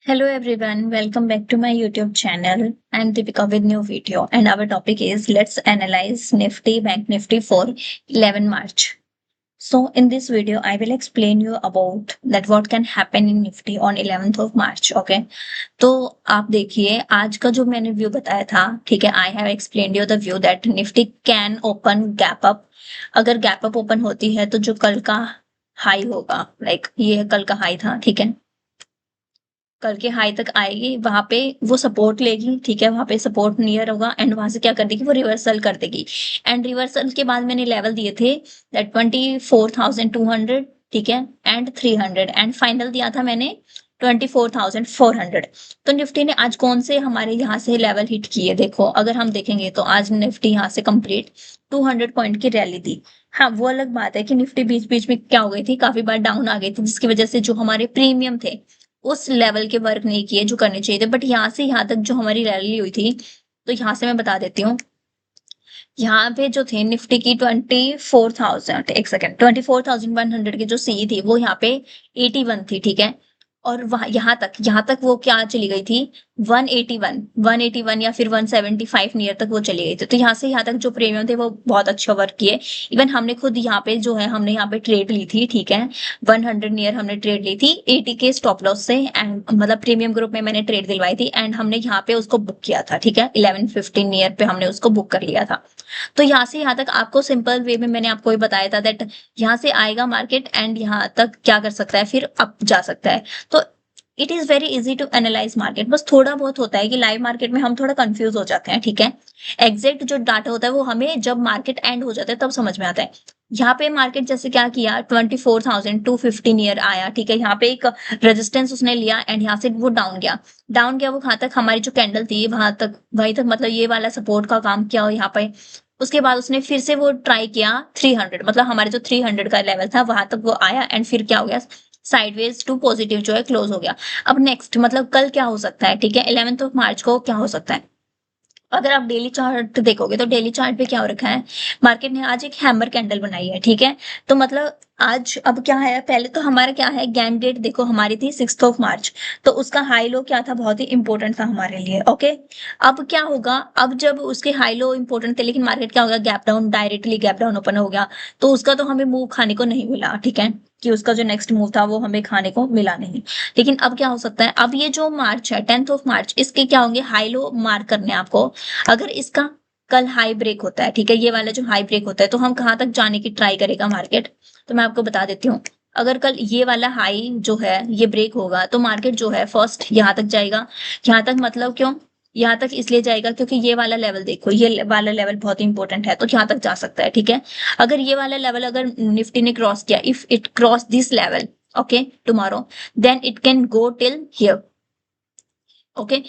Hello everyone, welcome back to my YouTube channel. I am Deepika with new video and our topic is let's analyze Nifty Bank Nifty for 11 March. So in this video I will explain you about that what can happen in Nifty on 11th of March. Okay, तो आप देखिए आज का जो मैंने view बताया था, ठीक है, I have explained you the view that Nifty can open gap up. अगर गैप अप ओपन होती है तो जो कल का हाई होगा, लाइक ये कल का हाई था, ठीक है, कल के हाई तक आएगी, वहां पे वो सपोर्ट लेगी, ठीक है, वहां पे सपोर्ट नियर होगा एंड वहां से क्या कर देगी, वो रिवर्सल कर देगी. एंड रिवर्सल के बाद मैंने लेवल दिए थे दैट 24,200, ठीक है, एंड 300 एंड फाइनल दिया था मैंने 24,400. तो निफ्टी ने आज कौन से हमारे यहाँ से लेवल हिट किए, देखो अगर हम देखेंगे तो आज निफ्टी यहाँ से कंप्लीट 200 पॉइंट की रैली दी. हाँ, वो अलग बात है कि निफ्टी बीच बीच में क्या हो गई थी, काफी बार डाउन आ गई थी, जिसकी वजह से जो हमारे प्रीमियम थे उस लेवल के वर्क नहीं किए जो करने चाहिए थे. बट यहाँ से यहाँ तक जो हमारी रैली हुई थी, तो यहाँ से मैं बता देती हूँ, यहाँ पे जो थे निफ्टी की 24,000, एक सेकेंड, 24,100 की जो सी थी वो यहाँ पे 81 थी, ठीक है, और वहां यहाँ तक वो क्या चली गई थी, 181 या फिर 175 नियर तक वो चली गई थी. तो यहाँ से यहाँ तक जो प्रीमियम थे वो बहुत अच्छा वर्क किए. इवन हमने खुद यहाँ पे जो है हमने यहाँ पे ट्रेड ली थी, ठीक है, 100 नियर हमने ट्रेड ली थी 80 के स्टॉप लॉस से, एंड मतलब प्रीमियम ग्रुप में मैंने ट्रेड दिलवाई थी एंड हमने यहाँ पे उसको बुक किया था, ठीक है, 1115 नियर पे हमने उसको बुक कर लिया था. तो यहाँ से यहाँ तक आपको सिंपल वे में मैंने आपको ये बताया था दैट यहाँ से आएगा मार्केट एंड यहाँ तक क्या कर सकता है, फिर अप जा सकता है. तो it is very easy to analyse market. बस थोड़ा बहुत होता है कि लाइव मार्केट में हम थोड़ा कंफ्यूज हो जाते हैं, ठीक है. एग्जैक्ट जो डाटा होता है वो हमें जब मार्केट एंड हो जाता है तब समझ में आता है. यहाँ पे मार्केट जैसे क्या किया, 24,250 नियर आया, ठीक है, यहाँ पे एक रेजिस्टेंस उसने लिया एंड यहाँ से वो डाउन गया वो कहाँ तक, हमारी जो कैंडल थी वहीं तक, मतलब ये वाला सपोर्ट का काम किया हो यहाँ पे. उसके बाद उसने फिर से वो ट्राई किया 300, मतलब हमारे जो 300 का लेवल था वहां तक वो आया एंड फिर क्या हो गया, साइडवेज टू पॉजिटिव जो है क्लोज हो गया. अब नेक्स्ट मतलब कल क्या हो सकता है, ठीक है, 11th ऑफ मार्च को क्या हो सकता है. अगर आप डेली चार्ट देखोगे तो डेली चार्ट पे क्या हो रखा है, मार्केट ने आज एक हैमर कैंडल बनाई है, ठीक है. तो मतलब आज अब क्या है, पहले तो हमारा क्या है, गैन डेट देखो हमारी थी 6th ऑफ मार्च, तो उसका हाई लो क्या था, बहुत ही इंपॉर्टेंट था हमारे लिए. ओके, अब क्या होगा, अब जब उसके हाई लो इंपॉर्टेंट थे लेकिन मार्केट क्या हो गया, gap down, directly gap down open हो गया, तो उसका तो हमें मूव खाने को नहीं मिला, ठीक है, कि उसका जो नेक्स्ट मूव था वो हमें खाने को मिला नहीं. लेकिन अब क्या हो सकता है, अब ये जो मार्च है 10th ऑफ मार्च, इसके क्या होंगे, हाई लो मार्क करने आपको. अगर इसका कल हाई ब्रेक होता है, ठीक है, ये वाला जो हाई ब्रेक होता है तो हम कहाँ तक जाने की ट्राई करेगा मार्केट, तो मैं आपको बता देती हूँ. अगर कल ये वाला हाई जो है ये ब्रेक होगा तो मार्केट जो है फर्स्ट यहाँ तक जाएगा. यहाँ तक मतलब क्यों, यहाँ तक इसलिए जाएगा क्योंकि ये वाला लेवल देखो, ये वाला लेवल बहुत इंपॉर्टेंट है, तो यहाँ तक जा सकता है, ठीक है. अगर ये वाला लेवल अगर निफ्टी ने क्रॉस किया, if it cross this level, okay, tomorrow, then it can go till here, okay,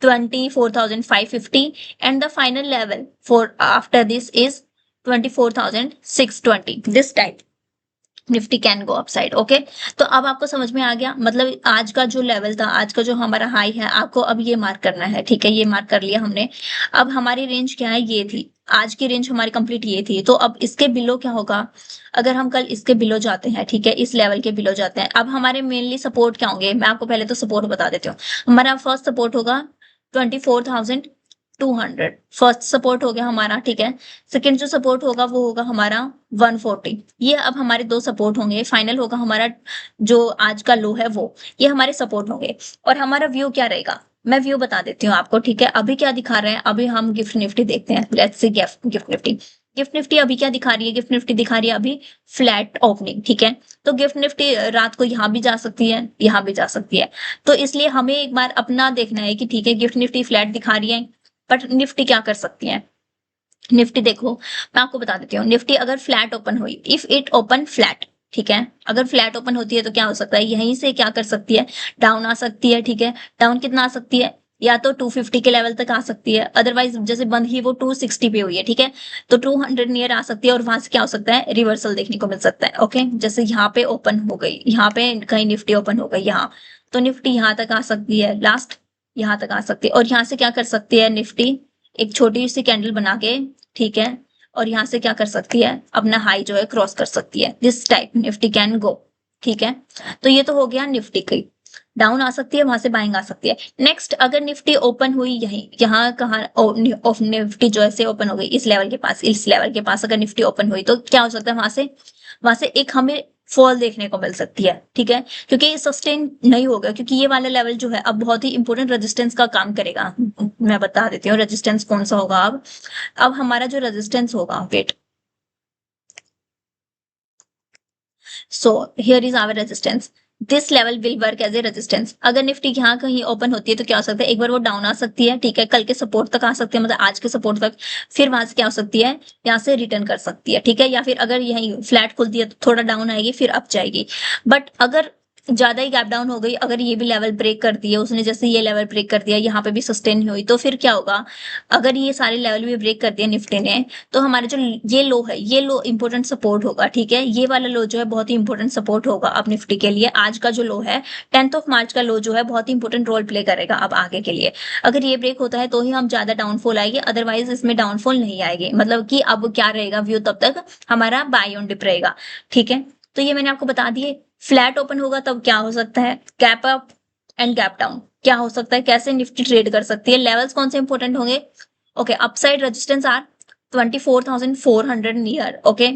24,550, and the final level for after this is 24,620. This type Nifty can go upside. Okay, तो अब आपको समझ में आ गया, मतलब आज का जो लेवल था, आज का जो हमारा हाई है, आपको अब ये मार्क करना है, ठीक है, ये मार्क कर लिया हमने. अब हमारी रेंज क्या है, ये थी आज की रेंज हमारी कंप्लीट ये थी, तो अब इसके बिलो क्या होगा, अगर हम कल इसके बिलो जाते हैं, ठीक है, इस लेवल के बिलो जाते हैं, अब हमारे मेनली सपोर्ट क्या होंगे, मैं आपको पहले तो सपोर्ट बता देती हूँ. हमारा फर्स्ट सपोर्ट होगा 24,200, फर्स्ट सपोर्ट हो गया हमारा, ठीक है. सेकंड जो सपोर्ट होगा वो होगा हमारा 140. ये अब हमारे दो सपोर्ट होंगे. फाइनल होगा हमारा जो आज का लो है वो, ये हमारे सपोर्ट होंगे. और हमारा व्यू क्या रहेगा, मैं व्यू बता देती हूँ आपको, ठीक है. अभी क्या दिखा रहे हैं, अभी हम गिफ्ट निफ्टी देखते हैं, let's see gift Nifty. Gift Nifty अभी क्या दिखा रही है, गिफ्ट निफ्टी दिखा रही है अभी फ्लैट ओपनिंग, ठीक है. तो गिफ्ट निफ्टी रात को यहाँ भी जा सकती है, यहाँ भी जा सकती है. तो इसलिए हमें एक बार अपना देखना है कि ठीक है, गिफ्ट निफ्टी फ्लैट दिखा रही है, बट निफ्टी क्या कर सकती है. निफ्टी देखो, मैं आपको बता देती हूँ, निफ्टी अगर फ्लैट ओपन हुई, इफ इट ओपन फ्लैट, ठीक है, अगर फ्लैट ओपन होती है तो क्या हो सकता है, यहीं से क्या कर सकती है, डाउन आ सकती है, ठीक है. डाउन कितना आ सकती है, या तो 250 के लेवल तक आ सकती है, अदरवाइज जैसे बंद ही वो 260 पे हुई है, ठीक है, तो 200 नियर आ सकती है और वहां से क्या हो सकता है, रिवर्सल देखने को मिल सकता है. ओके, जैसे यहाँ पे ओपन हो गई, यहाँ पे कहीं निफ्टी ओपन हो गई यहाँ, तो निफ्टी यहाँ तक आ सकती है, लास्ट यहाँ तक आ सकती है, और यहाँ से क्या कर सकती है निफ्टी, एक छोटी सी कैंडल बना के, ठीक है, और यहाँ से क्या कर सकती है, अपना हाई जो है क्रॉस कर सकती है. This type Nifty can go, ठीक है. तो ये तो हो गया निफ्टी की. डाउन आ सकती है, वहां से बाइंग आ सकती है। नेक्स्ट अगर निफ्टी ओपन हुई यही यहाँ कहाँ निफ्टी जो ऐसे ओपन हो गई इस लेवल के पास, इस लेवल के पास अगर निफ्टी ओपन हुई तो क्या हो सकता है, वहां से एक हमें फॉल देखने को मिल सकती है, ठीक है, क्योंकि ये सस्टेन नहीं होगा, क्योंकि ये वाला लेवल जो है अब बहुत ही इंपॉर्टेंट रेजिस्टेंस का काम करेगा। मैं बता देती हूँ रेजिस्टेंस कौन सा होगा। अब हमारा जो रेजिस्टेंस होगा, wait, so here is our resistance, this level will work as a resistance. अगर निफ्टी यहाँ कहीं ओपन होती है तो क्या हो सकता है, एक बार वो डाउन आ सकती है, ठीक है, कल के सपोर्ट तक आ सकती है, मतलब आज के सपोर्ट तक, फिर वहां से क्या हो सकती है, यहाँ से रिटर्न कर सकती है, ठीक है, या फिर अगर यही फ्लैट खुलती है तो थोड़ा डाउन आएगी फिर अप जाएगी। बट अगर ज्यादा ही गैप डाउन हो गई, अगर ये भी लेवल ब्रेक कर दिया उसने, जैसे ये लेवल ब्रेक कर दिया, यहाँ पे भी सस्टेन नहीं हुई, तो फिर क्या होगा, अगर ये सारे लेवल भी ब्रेक कर दिया निफ्टी ने, तो हमारे जो ये लो है, ये लो इंपॉर्टेंट सपोर्ट होगा, ठीक है, ये वाला लो जो है बहुत ही इंपॉर्टेंट सपोर्ट होगा अब निफ्टी के लिए। आज का जो लो है 10 मार्च का लो जो है बहुत ही इंपॉर्टेंट रोल प्ले करेगा अब आगे के लिए। अगर ये ब्रेक होता है तो ही हम ज्यादा डाउनफॉल आएगी, अदरवाइज इसमें डाउनफॉल नहीं आएगी, मतलब कि अब क्या रहेगा व्यू, तब तक हमारा बाय ऑन डिप रहेगा, ठीक है। तो ये मैंने आपको बता दिए। फ्लैट ओपन होगा तब क्या हो सकता है, gap up and gap down क्या हो सकता है, कैसे निफ्टी ट्रेड कर सकती है, लेवल्स कौन से इंपॉर्टेंट होंगे। Okay, upside resistance R 24,400 near, okay,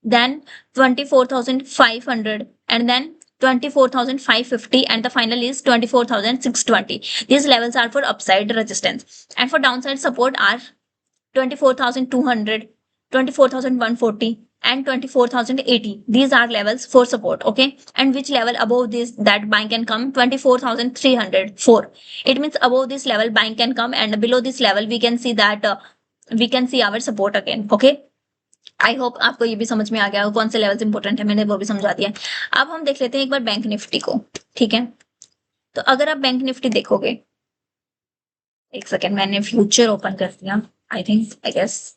then 24,500 and then 24,550 and the final is 24,620. These levels are for upside resistance, and for downside support are 24,200, 24,140 and 24,080. These are levels for support, okay, and which level above this that buying can come, 24,304. It means above this level buying can come, and below this level we can see that we can see our support again, okay. I hope आपको ये भी समझ में आ गया कौन से levels important है, मैंने वो भी समझा दिया। अब हम देख लेते हैं एक बार बैंक निफ्टी को, ठीक है। तो अगर आप बैंक निफ्टी देखोगे, एक सेकेंड, मैंने फ्यूचर ओपन कर दिया, आई थिंक आई गेस,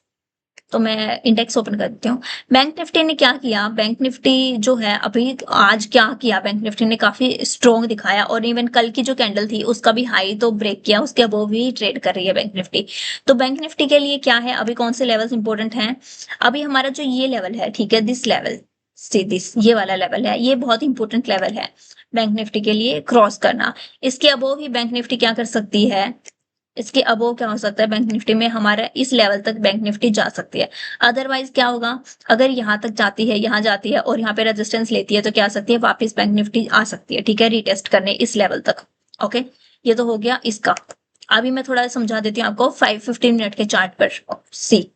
तो मैं इंडेक्स ओपन कर देती हूँ। बैंक निफ्टी ने क्या किया, बैंक निफ्टी जो है अभी आज क्या किया, बैंक निफ्टी ने काफी स्ट्रॉन्ग दिखाया, और इवन कल की जो कैंडल थी उसका भी हाई तो ब्रेक किया, उसके अबोव भी ट्रेड कर रही है बैंक निफ्टी। तो बैंक निफ्टी के लिए क्या है, अभी कौन से लेवल्स इंपॉर्टेंट हैं, अभी हमारा जो ये लेवल है, ठीक है, दिस लेवल से दिस, ये वाला लेवल है, ये बहुत इंपॉर्टेंट लेवल है बैंक निफ्टी के लिए क्रॉस करना। इसके अबोव ही बैंक निफ्टी क्या कर सकती है, इसके अबोव क्या हो सकता है, बैंक निफ्टी में हमारा इस लेवल तक बैंक निफ्टी जा सकती है। अदरवाइज क्या होगा, अगर यहाँ तक जाती है, यहाँ जाती है और यहाँ पे रेजिस्टेंस लेती है, तो क्या आ सकती है, वापस बैंक निफ्टी आ सकती है, ठीक है, रीटेस्ट करने इस लेवल तक, ओके। ये तो हो गया इसका। अभी मैं थोड़ा समझा देती हूँ आपको 5-15 मिनट के चार्ट पर। सी,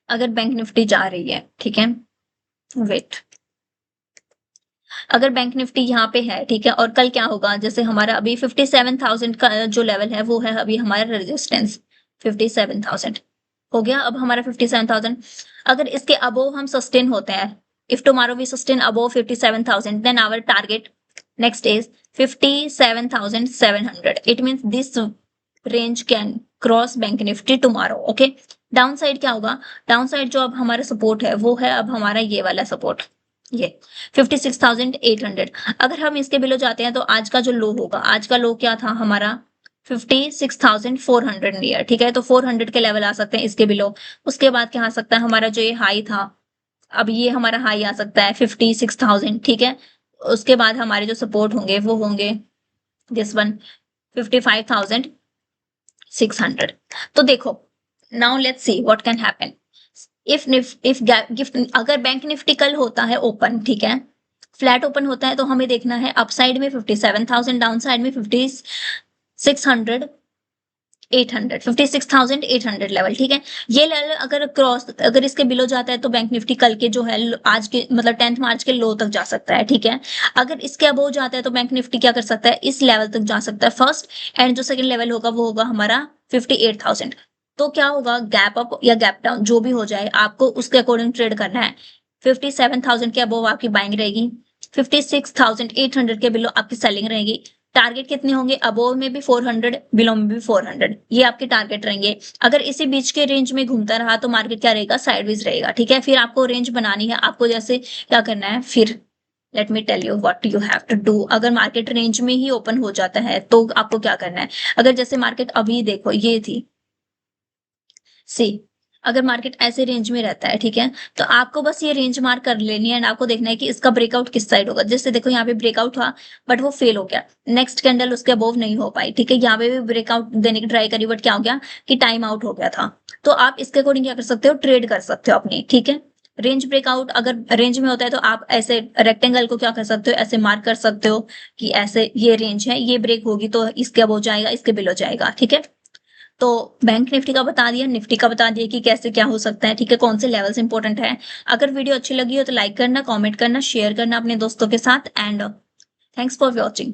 अगर बैंक निफ्टी जा रही है, ठीक है, वेट, अगर बैंक निफ्टी यहाँ पे है, ठीक है, और कल क्या होगा, जैसे हमारा अभी 57,000 का जो लेवल है वो है अभी हमारा रेजिस्टेंस, 57,000 हो गया। अब हमारा 57,000, अगर इसके अबोव हम सस्टेन होते हैं, if tomorrow we sustain above 57,000 then our target next is 57,700. It means this range can cross Bank Nifty tomorrow, okay. Downside क्या होगा, डाउन साइड जो अब हमारा सपोर्ट है वो है अब हमारा ये वाला सपोर्ट, ये 56,800। अगर हम इसके बिलो जाते हैं तो आज का जो लो होगा, आज का लो क्या था हमारा 56,400 नियर, ठीक है, तो 400 के लेवल आ सकते हैं इसके बिलो। उसके बाद क्या आ सकता है, हमारा जो ये हाई था, अब ये हमारा हाई आ सकता है 56,000, ठीक है। उसके बाद हमारे जो सपोर्ट होंगे वो होंगे दिस वन 55,600। तो देखो, now let's see what can happen if अगर बैंक निफ्टी कल होता है ओपन, ठीक है, फ्लैट ओपन होता है, तो हमें देखना है अपसाइड में 57,000, डाउन साइड में 56,800, 56,800 लेवल, ठीक है। ये लेवल अगर क्रॉस, अगर इसके बिलो जाता है तो बैंक निफ्टी कल के जो है आज के मतलब 10 मार्च के लो तक जा सकता है, ठीक है। अगर इसके अबोव जाता है तो बैंक निफ्टी क्या कर सकता है, इस लेवल तक जा सकता है फर्स्ट, एंड जो सेकंड लेवल होगा वो होगा हमारा 58,000। तो क्या होगा, गैप अप या गैप डाउन जो भी हो जाए, आपको उसके अकॉर्डिंग ट्रेड करना है। 57,000 के अबोव आपकी बाइंग रहेगी, 56,800 के बिलो आपकी सेलिंग रहेगी। टारगेट कितने होंगे, अबोव में भी 400, बिलो में भी 400, ये आपके टारगेट रहेंगे। अगर इसी बीच के रेंज में घूमता रहा तो मार्केट क्या रहेगा, साइडवेज रहेगा, ठीक है। फिर आपको रेंज बनानी है, आपको जैसे क्या करना है, फिर let me tell you what you have to do. अगर मार्केट रेंज में ही ओपन हो जाता है तो आपको क्या करना है, अगर जैसे मार्केट अभी देखो ये थी, सी, अगर मार्केट ऐसे रेंज में रहता है, ठीक है, तो आपको बस ये रेंज मार्क कर लेनी है एंड आपको देखना है कि इसका ब्रेकआउट किस साइड होगा। जैसे देखो यहाँ पे ब्रेकआउट हुआ बट वो फेल हो गया, नेक्स्ट कैंडल उसके अबोव नहीं हो पाई, ठीक है, यहाँ पे भी ब्रेकआउट देने की ट्राई करी बट क्या हो गया कि टाइम आउट हो गया था। तो आप इसके अकॉर्डिंग क्या कर सकते हो, ट्रेड कर सकते हो अपनी, ठीक है। रेंज ब्रेकआउट अगर रेंज में होता है तो आप ऐसे रेक्टेंगल को क्या कर सकते हो, ऐसे मार्क कर सकते हो कि ऐसे ये रेंज है, ये ब्रेक होगी तो इसके अबोव जाएगा, इसके बिलो जाएगा, ठीक है। तो बैंक निफ्टी का बता दिया, निफ्टी का बता दिया कि कैसे क्या हो सकता है, ठीक है, कौन से लेवल्स इंपॉर्टेंट है। अगर वीडियो अच्छी लगी हो तो लाइक करना, कमेंट करना, शेयर करना अपने दोस्तों के साथ एंड थैंक्स फॉर वॉचिंग।